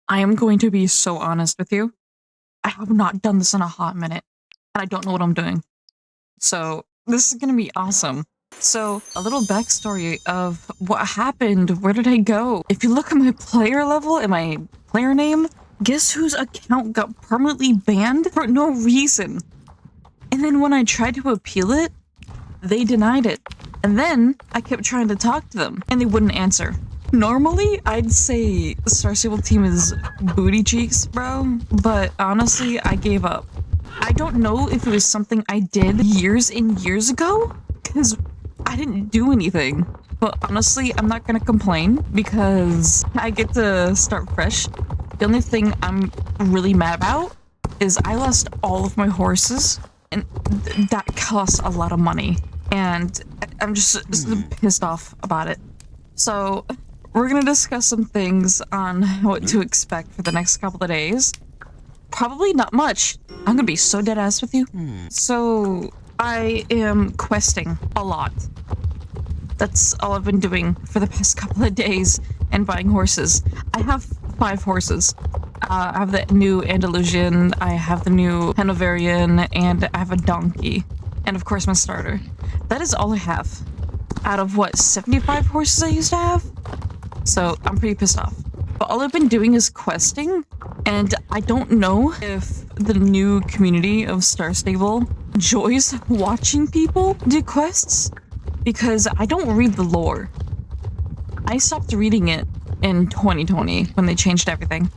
I am going to be so honest with you. I have not done this in a hot minute, and I don't know what I'm doing. So this is gonna be awesome. So a little backstory of what happened. Where did I go? If you look at my player level and my player name, guess whose account got permanently banned for no reason? And then when I tried to appeal it, they denied it. And then I kept trying to talk to them, and they wouldn't answer. Normally, I'd say the STARSTABLE team is booty cheeks, bro, but honestly, I gave up. I don't know if it was something I did years and years ago, because I didn't do anything. But honestly, I'm not gonna complain, because I get to start fresh. The only thing I'm really mad about is I lost all of my horses, and that costs a lot of money. And I'm just pissed off about it. So we're gonna discuss some things on what to expect for the next couple of days. Probably not much. I'm gonna be so dead ass with you. So I am questing a lot. That's all I've been doing for the past couple of days and buying horses. I have 5 horses. I have the new Andalusian, I have the new Hanoverian, and I have a donkey. And of course my starter. That is all I have. Out of what, 75 horses I used to have? So I'm pretty pissed off. But all I've been doing is questing, and I don't know if the new community of STARSTABLE enjoys watching people do quests, because I don't read the lore. I stopped reading it in 2020 when they changed everything.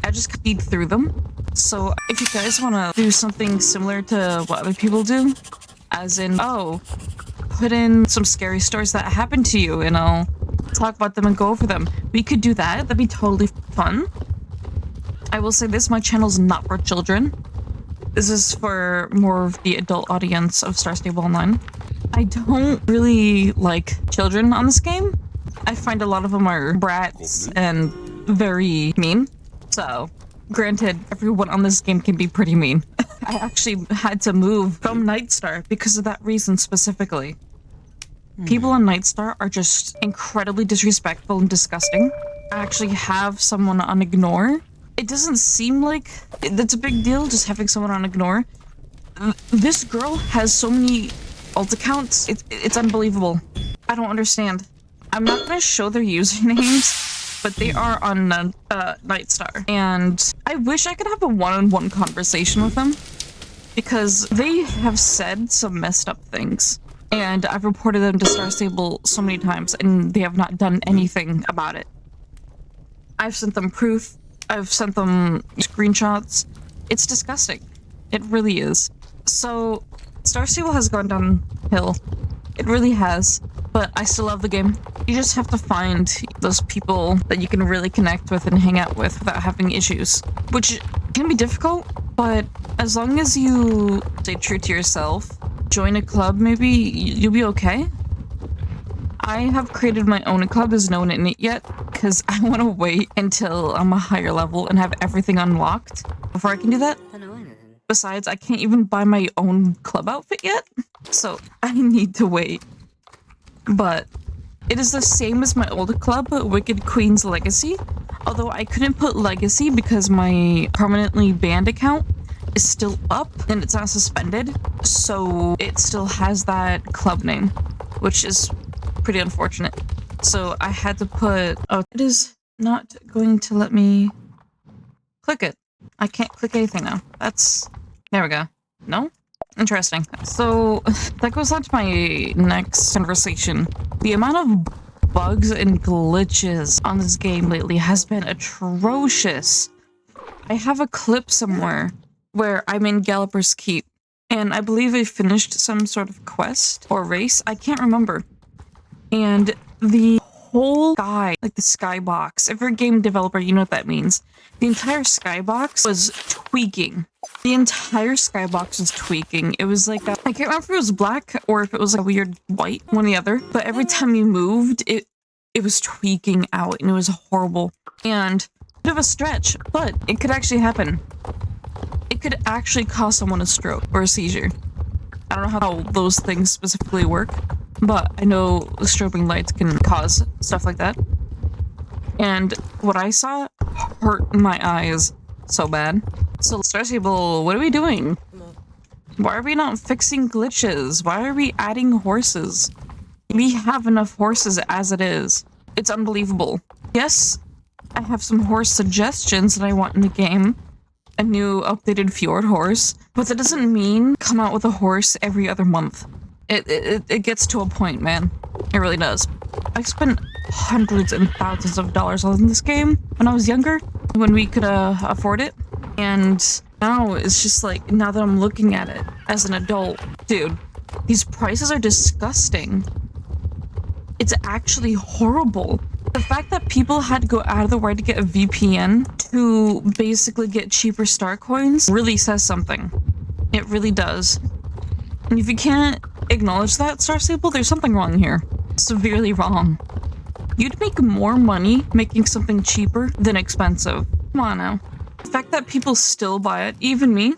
I just feed through them. So if you guys want to do something similar to what other people do, as in, oh, put in some scary stories that happened to you and I'll talk about them and go over them. We could do that. That'd be totally fun. I will say this, my channel's not for children. This is for more of the adult audience of STARSTABLE Online. I don't really like children on this game. I find a lot of them are brats and very mean. So, granted, everyone on this game can be pretty mean. I actually had to move from Nightstar because of that reason specifically. People on Nightstar are just incredibly disrespectful and disgusting. I actually have someone on ignore. It doesn't seem like that's a big deal, just having someone on ignore. This girl has so many alt accounts, it's unbelievable. I don't understand. I'm not gonna show their usernames, but they are on Nightstar. And I wish I could have a one-on-one conversation with them, because they have said some messed up things. And I've reported them to STARSTABLE so many times, and they have not done anything about it. I've sent them proof. I've sent them screenshots. It's disgusting. It really is. So, STARSTABLE has gone downhill. It really has. But I still love the game. You just have to find those people that you can really connect with and hang out with without having issues. Which can be difficult, but as long as you stay true to yourself, join a club, maybe you'll be okay. I have created my own club, there's no one in it yet, because I want to wait until I'm a higher level and have everything unlocked before I can do that. Besides, I can't even buy my own club outfit yet, so I need to wait. But it is the same as my old club, Wicked Queen's Legacy, although I couldn't put Legacy because my permanently banned account is still up and it's not suspended, so it still has that club name, which is pretty unfortunate. So I had to put, oh, it is not going to let me click it. I can't click anything now. There we go. No? Interesting. So that goes on to my next conversation. The amount of bugs and glitches on this game lately has been atrocious. I have a clip somewhere where I'm in Galloper's Keep, and I believe I finished some sort of quest or race. I can't remember. And the whole sky, like the skybox, if you're a game developer, you know what that means. The entire skybox was tweaking. The entire skybox was tweaking. It was like, I can't remember if it was black or if it was like a weird white, one or the other. But every time you moved, it was tweaking out, and it was horrible. And a bit of a stretch, but it could actually happen. It could actually cause someone a stroke or a seizure. I don't know how those things specifically work, but I know the strobing lights can cause stuff like that. And what I saw hurt my eyes so bad. So STARSTABLE, what are we doing? Why are we not fixing glitches? Why are we adding horses? We have enough horses as it is. It's unbelievable. Yes, I have some horse suggestions that I want in the game. A new updated fjord horse. But that doesn't mean come out with a horse every other month. It gets to a point, man. It really does. I spent hundreds and thousands of dollars on this game when I was younger, when we could afford it. And now it's just like, now that I'm looking at it as an adult, dude, these prices are disgusting. It's actually horrible. The fact that people had to go out of the way to get a VPN to basically get cheaper star coins really says something. It really does. And if you can't acknowledge that, STARSTABLE, there's something wrong here. Severely wrong. You'd make more money making something cheaper than expensive. Come on now. The fact that people still buy it, even me,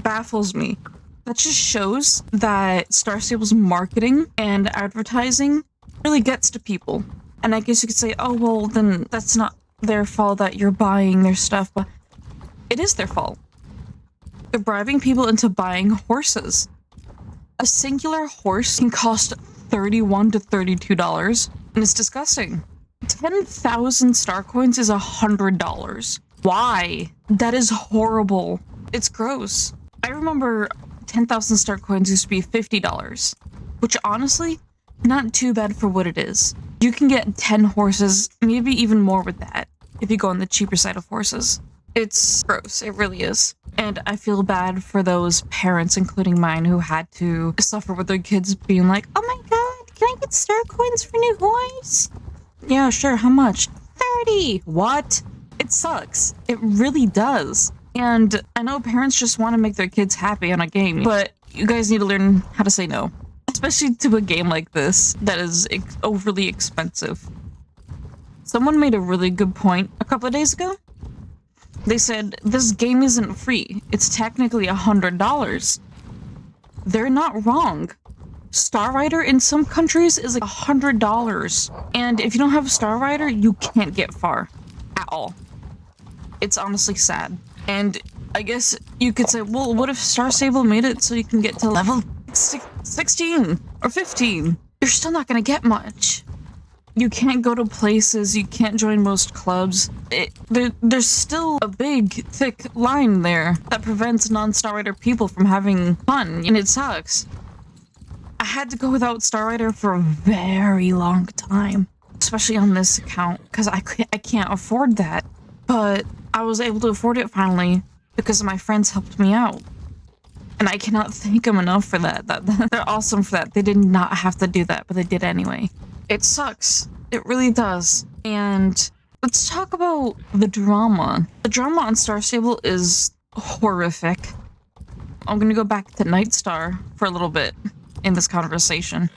baffles me. That just shows that STARSTABLE's marketing and advertising really gets to people. And I guess you could say, oh, well, then that's not their fault that you're buying their stuff, but it is their fault. They're bribing people into buying horses. A singular horse can cost $31 to $32, and it's disgusting. 10,000 star coins is $100. Why? That is horrible. It's gross. I remember 10,000 star coins used to be $50, which honestly, not too bad for what it is. You can get 10 horses, maybe even more with that, if you go on the cheaper side of horses. It's gross, it really is. And I feel bad for those parents, including mine, who had to suffer with their kids being like, oh my god, can I get star coins for new horse? Yeah, sure, how much? 30! What? It sucks. It really does. And I know parents just want to make their kids happy on a game, but you guys need to learn how to say no. Especially to a game like this that is overly expensive. Someone made a really good point a couple of days ago. They said, this game isn't free. It's technically $100. They're not wrong. StarRider in some countries is like $100. And if you don't have a StarRider, you can't get far at all. It's honestly sad. And I guess you could say, well, what if STARSTABLE made it so you can get to level 16 or 15? You're still not gonna get much. You can't go to places, you can't join most clubs. There's still a big, thick line there that prevents non-StarRider people from having fun, and it sucks. I had to go without StarRider for a very long time, especially on this account, because I can't afford that. But I was able to afford it finally because my friends helped me out. And I cannot thank them enough for that. They're awesome for that. They did not have to do that, but they did anyway. It sucks. It really does. And let's talk about the drama. The drama on STARSTABLE is horrific. I'm gonna go back to Nightstar for a little bit in this conversation.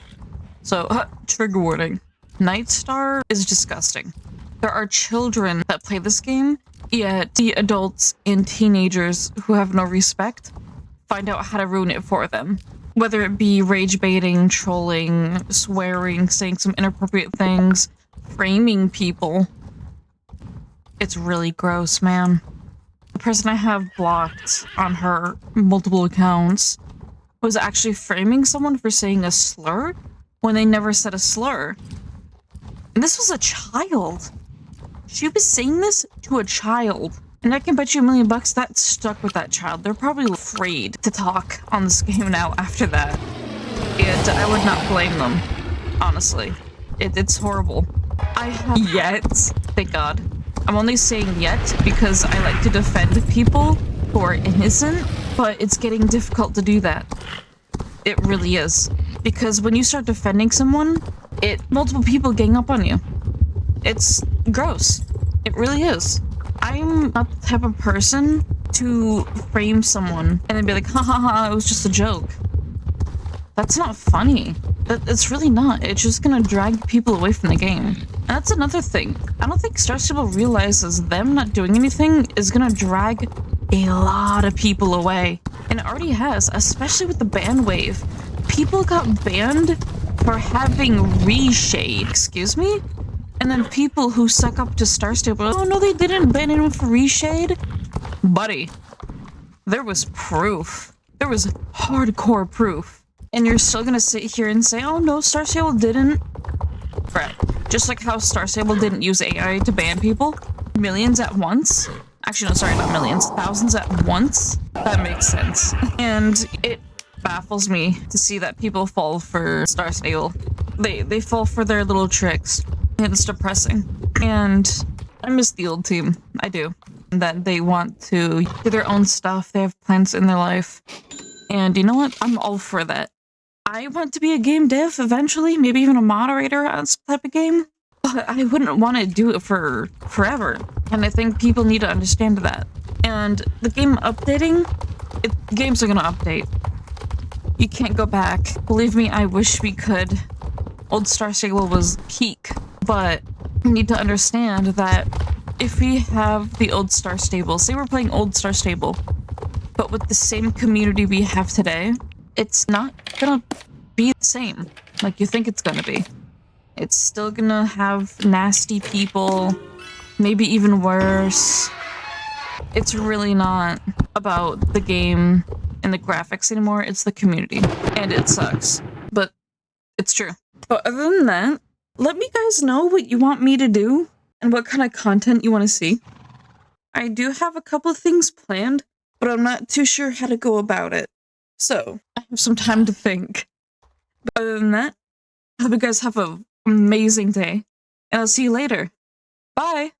So, trigger warning. Nightstar is disgusting. There are children that play this game, yet the adults and teenagers who have no respect find out how to ruin it for them. Whether it be rage baiting, trolling, swearing, saying some inappropriate things, framing people. It's really gross, man. The person I have blocked on her multiple accounts was actually framing someone for saying a slur when they never said a slur. And this was a child. She was saying this to a child. And I can bet you $1 million that stuck with that child. They're probably afraid to talk on this game now after that. And I would not blame them, honestly. It's horrible. I have yet, thank God. I'm only saying yet because I like to defend people who are innocent, but it's getting difficult to do that. It really is. Because when you start defending someone, multiple people gang up on you. It's gross. It really is. I'm not the type of person to frame someone and then be like, ha ha ha, it was just a joke. That's not funny. It's really not. It's just gonna drag people away from the game. And that's another thing. I don't think STARSTABLE realizes them not doing anything is gonna drag a lot of people away. And it already has, especially with the ban wave. People got banned for having reshade. Excuse me? And then people who suck up to Star Stable, oh no, they didn't ban anyone for reshade. Buddy, there was proof. There was hardcore proof. And you're still gonna sit here and say, oh no, Star Stable didn't. Right. Just like how Star Stable didn't use AI to ban people. Millions at once. Actually, no, sorry, not millions. Thousands at once. That makes sense. And it baffles me to see that people fall for Star Stable. They fall for their little tricks. It's depressing. And I miss the old team. I do. That they want to do their own stuff. They have plans in their life. And you know what? I'm all for that. I want to be a game dev eventually, maybe even a moderator on some type of game. But I wouldn't want to do it for forever. And I think people need to understand that. And the game updating, games are going to update. You can't go back. Believe me, I wish we could. Old Star Stable was peak. But we need to understand that if we have the old Star Stable, say we're playing old Star Stable, but with the same community we have today, it's not gonna be the same like you think it's gonna be. It's still gonna have nasty people, maybe even worse. It's really not about the game and the graphics anymore, it's the community. And it sucks, but it's true. But other than that, let me guys know what you want me to do and what kind of content you want to see. I do have a couple of things planned, but I'm not too sure how to go about it. So, I have some time to think. But other than that, I hope you guys have an amazing day, and I'll see you later. Bye!